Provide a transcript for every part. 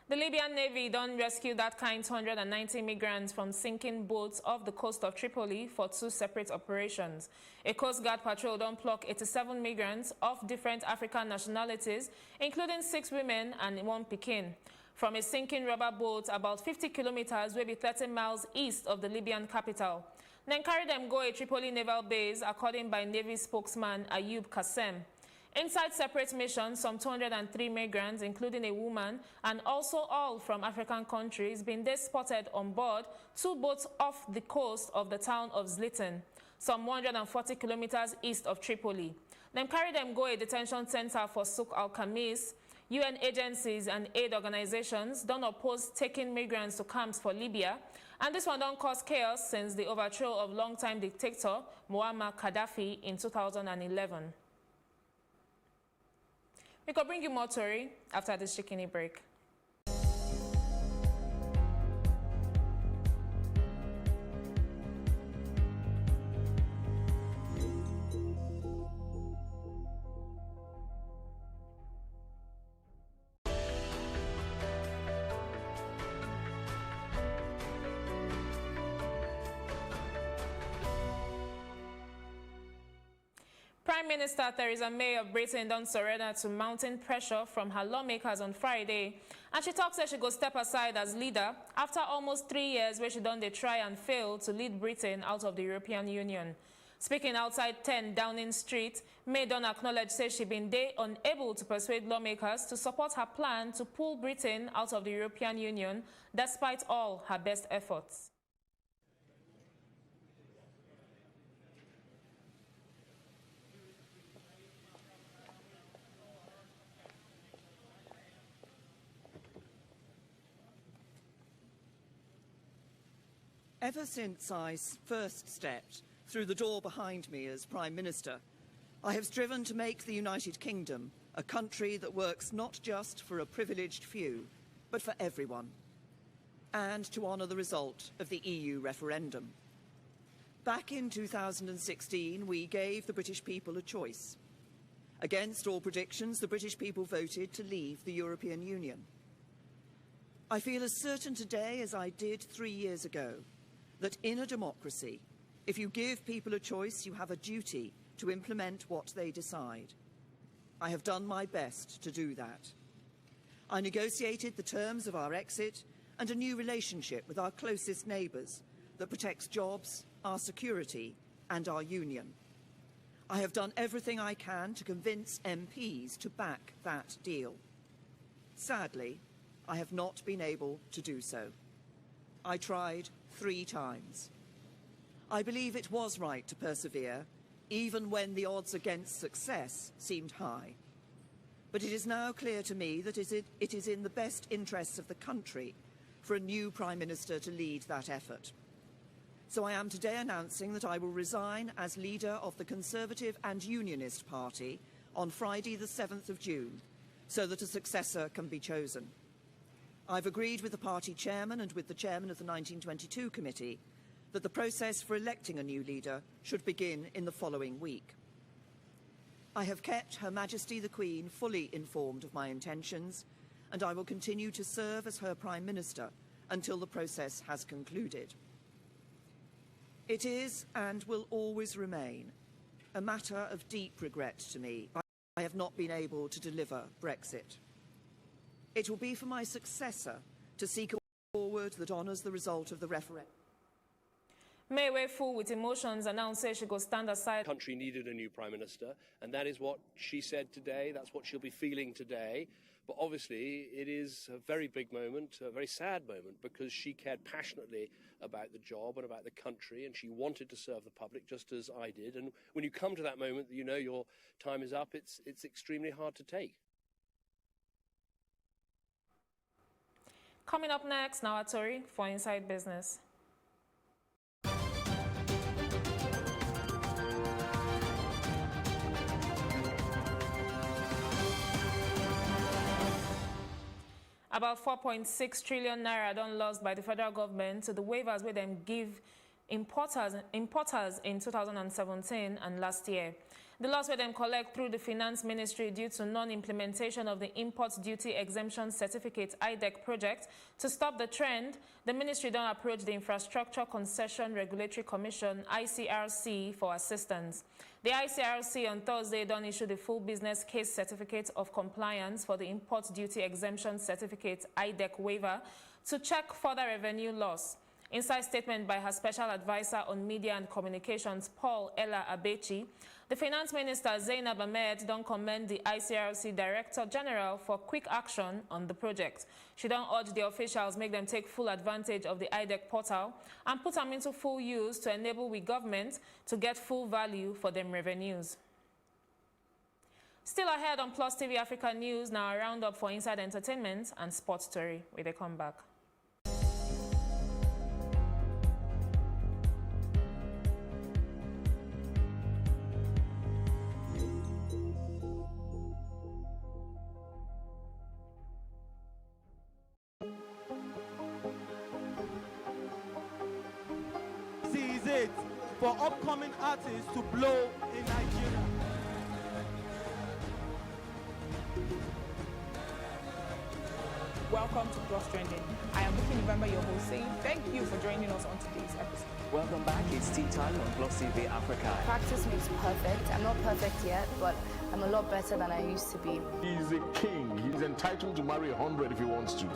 The Libyan Navy done rescue that kind 290 migrants from sinking boats off the coast of Tripoli for 2 separate operations. A Coast Guard patrol done pluck 87 migrants of different African nationalities, including 6 women and 1 Pekin, from a sinking rubber boat about 50 kilometers, maybe 30 miles east of the Libyan capital. Then carry them go a Tripoli naval base, according by Navy spokesman Ayub Kassem. Inside separate missions, some 203 migrants, including a woman, and also all from African countries, been spotted on board 2 boats off the coast of the town of Zliten, some 140 kilometers east of Tripoli. Then carry them go a detention center for Souk al-Khamis. UN agencies and aid organizations don't oppose taking migrants to camps for Libya, and this one don't cause chaos since the overthrow of longtime dictator Muammar Gaddafi in 2011. We could bring you more, Tori, after this Shikini break. Prime Minister Theresa May of Britain done surrender to mounting pressure from her lawmakers on Friday, and she talks that she go step aside as leader after almost 3 years where she done they try and fail to lead Britain out of the European Union. Speaking outside 10 Downing Street, May done acknowledge say she been unable to persuade lawmakers to support her plan to pull Britain out of the European Union despite all her best efforts. Ever since I first stepped through the door behind me as Prime Minister, I have striven to make the United Kingdom a country that works not just for a privileged few, but for everyone, and to honour the result of the EU referendum. Back in 2016, we gave the British people a choice. Against all predictions, the British people voted to leave the European Union. I feel as certain today as I did 3 years ago that in a democracy, if you give people a choice, you have a duty to implement what they decide. I have done my best to do that. I negotiated the terms of our exit and a new relationship with our closest neighbours that protects jobs, our security and our union. I have done everything I can to convince MPs to back that deal. Sadly, I have not been able to do so. I tried 3 times. I believe it was right to persevere, even when the odds against success seemed high. But it is now clear to me that it is in the best interests of the country for a new Prime Minister to lead that effort. So I am today announcing that I will resign as leader of the Conservative and Unionist Party on Friday the 7th of June, so that a successor can be chosen. I've agreed with the party chairman and with the chairman of the 1922 committee that the process for electing a new leader should begin in the following week. I have kept Her Majesty the Queen fully informed of my intentions, and I will continue to serve as her Prime Minister until the process has concluded. It is and will always remain a matter of deep regret to me I have not been able to deliver Brexit. It will be for my successor to seek a way forward that honours the result of the referendum. May, way full with emotions, announced she go stand aside. The country needed a new Prime Minister, and that is what she said today. That's what she'll be feeling today. But obviously, it is a very big moment, a very sad moment, because she cared passionately about the job and about the country, and she wanted to serve the public just as I did. And when you come to that moment that you know your time is up, it's extremely hard to take. Coming up next, now Tori for Inside Business. About 4.6 trillion naira done lost by the federal government to the waivers where them give importers in 2017 and last year. The loss wey dem collect through the Finance Ministry due to non-implementation of the Import Duty Exemption Certificate IDEC project. To stop the trend, the ministry don approach the Infrastructure Concession Regulatory Commission, ICRC, for assistance. The ICRC on Thursday don issue the full business case certificate of compliance for the Import Duty Exemption Certificate IDEC waiver to check further revenue loss. Inside statement by her special advisor on media and communications, Paul Ella Abechi, the Finance Minister Zainab Ahmed don commend the ICRC Director General for quick action on the project. She don urge the officials make them take full advantage of the IDEC portal and put them into full use to enable we government to get full value for them revenues. Still ahead on Plus TV Africa News, now a roundup for Inside Entertainment and Sports Story. We dey come back. Is it for upcoming artists to blow in Nigeria. Welcome to Plus Trending. I am Buki November, your host, saying thank you for joining us on today's episode. Welcome back. It's tea time on Plus TV Africa. Practice makes perfect. I'm not perfect yet, but I'm a lot better than I used to be. He's a king. He's entitled to marry 100 if he wants to.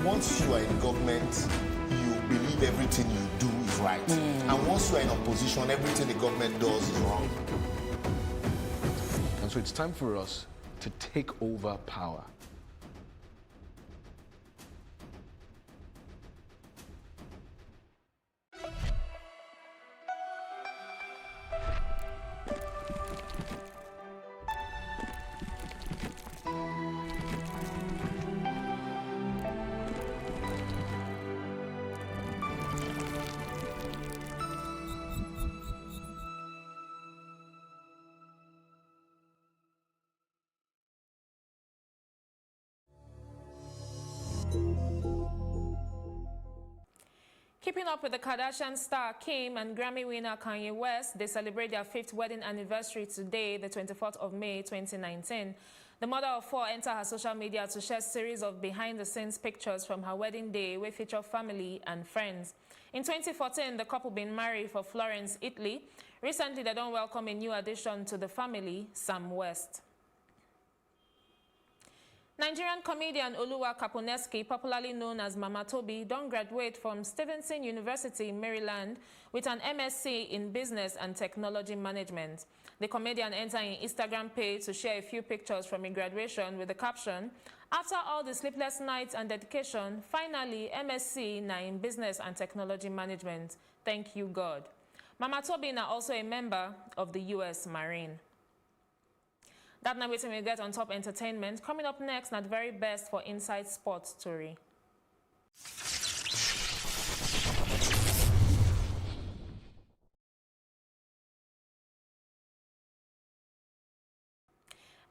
Once you are in government, you believe everything you do is right. And once you are in opposition, everything the government does is wrong. And so it's time for us to take over power. Keeping up with the Kardashian star Kim and Grammy winner Kanye West, they celebrate their 5th wedding anniversary today, the 24th of May 2019. The mother of 4 entered her social media to share a series of behind-the-scenes pictures from her wedding day, which feature family and friends. In 2014, the couple been married for Florence, Italy. Recently, they don't welcome a new addition to the family, Sam West. Nigerian comedian Oluwa Kaponeski, popularly known as Mama Tobi, don't graduate from Stevenson University, Maryland, with an MSc in Business and Technology Management. The comedian entered an Instagram page to share a few pictures from his graduation with the caption, "After all the sleepless nights and dedication, finally MSc na in Business and Technology Management. Thank you, God." Mama Tobi is also a member of the U.S. Marine. That now waiting we get on top entertainment. Coming up next, not the very best for Inside Sports Story.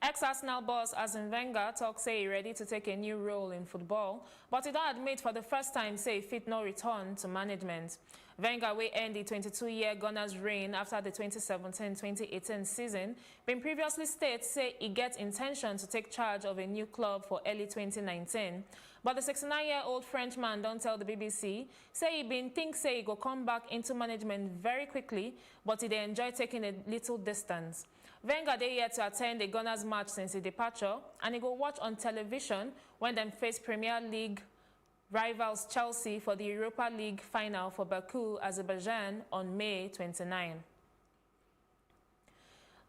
Ex-Arsenal boss Arsene Wenger talks say he ready to take a new role in football, but he don't admit for the first time say he fit no return to management. Wenger will end the 22-year Gunners' reign after the 2017-2018 season, been previously stated say he gets intention to take charge of a new club for early 2019. But the 69-year-old Frenchman don't tell the BBC, say he been think say he go come back into management very quickly, but he dey enjoy taking a little distance. Wenger dey here to attend a Gunners match since his departure, and he go watch on television when them face Premier League rivals Chelsea for the Europa League final for Baku, Azerbaijan on May 29.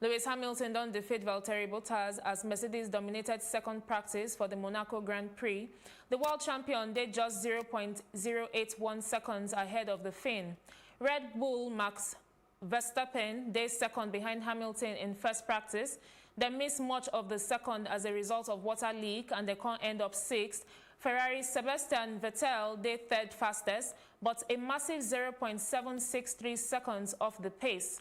Lewis Hamilton don't defeat Valtteri Bottas as Mercedes dominated second practice for the Monaco Grand Prix. The world champion did just 0.081 seconds ahead of the Finn. Red Bull Max Verstappen did second behind Hamilton in first practice. They missed much of the second as a result of water leak, and they can't end up 6th. Ferrari's Sebastian Vettel did 3rd fastest, but a massive 0.763 seconds off the pace.